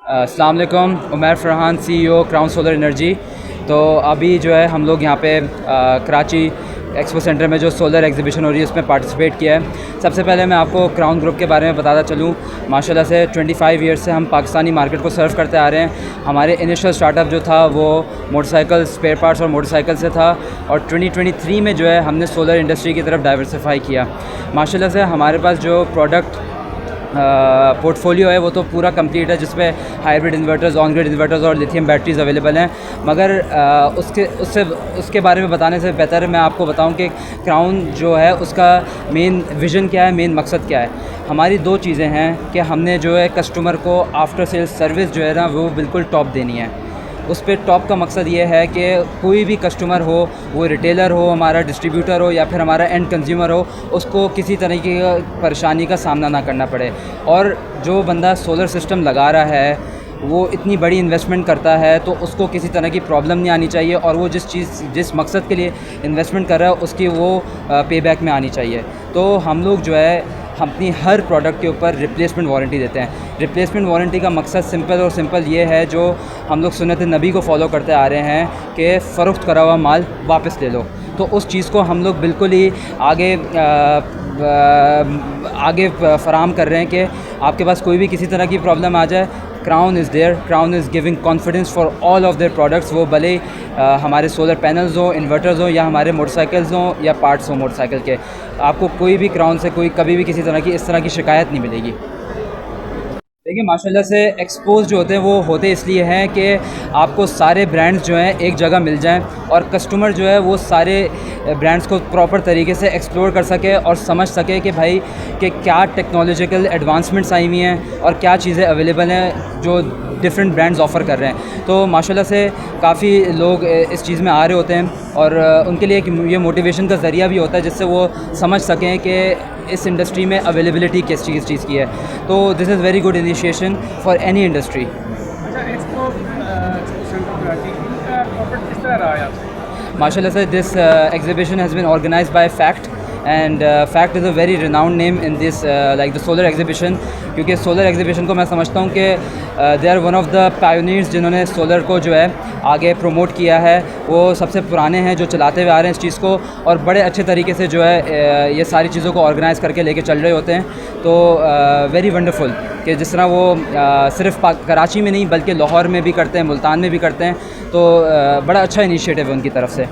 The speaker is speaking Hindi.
अस्सलाम वालेकुम। Umar Farhan, CEO Crown Solar Energy. तो अभी जो है हम लोग यहाँ पे कराची एक्सपो सेंटर में जो सोलर एग्जीबिशन हो रही है उसमें पार्टिसिपेट किया है। सबसे पहले मैं आपको क्राउन ग्रुप के बारे में बताता चलूँ। माशाल्लाह से 25 ईयर्स से हम पाकिस्तानी मार्केट को सर्व करते आ रहे हैं। हमारे इनिशियल स्टार्टअप जो था वो मोटरसाइकिल स्पेयर पार्ट्स और मोटरसाइकिल से था, और 2023 में जो है हमने सोलर इंडस्ट्री की तरफ डाइवर्सिफाई किया। माशाल्लाह से हमारे पास जो प्रोडक्ट पोर्टफोलियो है वो तो पूरा कंप्लीट है, जिसमें hybrid inverters, on grid inverters और लिथियम बैटरीज़ अवेलेबल हैं। मगर उसके बारे में बताने से बेहतर है मैं आपको बताऊं कि क्राउन जो है उसका मेन विज़न क्या है, मेन मकसद क्या है। हमारी दो चीज़ें हैं कि हमने जो है कस्टमर को आफ्टर सेल्स सर्विस जो है ना वो बिल्कुल टॉप देनी है। उस पर टॉप का मकसद ये है कि कोई भी कस्टमर हो, वो रिटेलर हो, हमारा डिस्ट्रीब्यूटर हो या फिर हमारा एंड कंज्यूमर हो, उसको किसी तरह की परेशानी का सामना ना करना पड़े। और जो बंदा सोलर सिस्टम लगा रहा है वो इतनी बड़ी इन्वेस्टमेंट करता है तो उसको किसी तरह की प्रॉब्लम नहीं आनी चाहिए, और वो जिस मकसद के लिए इन्वेस्टमेंट कर रहा है उसकी वो पे बैक में आनी चाहिए। तो हम लोग जो है हम अपनी हर प्रोडक्ट के ऊपर रिप्लेसमेंट वारंटी देते हैं। रिप्लेसमेंट वारंटी का मकसद सिंपल ये है, जो हम लोग सुन्नत नबी को फॉलो करते आ रहे हैं कि फ़रोख्त करा हुआ माल वापस ले लो। तो उस चीज़ को हम लोग बिल्कुल ही आगे फराम कर रहे हैं कि आपके पास कोई भी किसी तरह की प्रॉब्लम आ जाए, Crown is there. Crown is giving confidence for all of their products. वो भले हमारे सोलर पैनल्स हों, इन्वर्टर्स हों, या हमारे मोटरसाइकिल्स हों, या पार्ट्स हों मोटरसाइकिल के, आपको कोई भी क्राउन से कभी भी किसी तरह की इस तरह की शिकायत नहीं मिलेगी। देखिए माशाल्लाह से एक्सपोज जो होते हैं वो होते इसलिए हैं कि आपको सारे ब्रांड्स जो हैं एक जगह मिल जाएं, और कस्टमर जो है वो सारे ब्रांड्स को प्रॉपर तरीके से एक्सप्लोर कर सके और समझ सके कि भाई कि क्या टेक्नोलॉजिकल एडवांसमेंट्स आई हुई हैं और क्या चीज़ें अवेलेबल हैं जो डिफरेंट ब्रांड्स ऑफ़र कर रहे हैं। तो माशाल्लाह से काफ़ी लोग इस चीज़ में आ रहे होते हैं, और उनके लिए ये मोटिवेशन का ज़रिया भी होता है जिससे वो समझ सकें कि इस इंडस्ट्री में अवेलेबिलिटी किस चीज़ की है। तो this is very good initiation for any industry. अच्छा, एक्सपो सेंटर कराची का कॉर्पोरेट किस तरह रहा है आपसे? माशाल्लाह से this exhibition has been organised by Fact, and Fact is a very renowned name in this like the solar exhibition. क्योंकि सोलर एग्जीबिशन को मैं समझता हूँ कि they are one of the pioneers जिन्होंने सोलर को जो है आगे प्रमोट किया है। वो सबसे पुराने हैं जो चलाते हुए आ रहे हैं इस चीज़ को, और बड़े अच्छे तरीके से जो है ये सारी चीज़ों को ऑर्गेनाइज़ करके लेके चल रहे होते हैं। तो वेरी वंडरफुल कि जिस तरह वो सिर्फ कराची में नहीं बल्कि लाहौर में भी करते हैं, मुल्तान में भी करते हैं। तो बड़ा अच्छा इनिशिएटिव है उनकी तरफ से।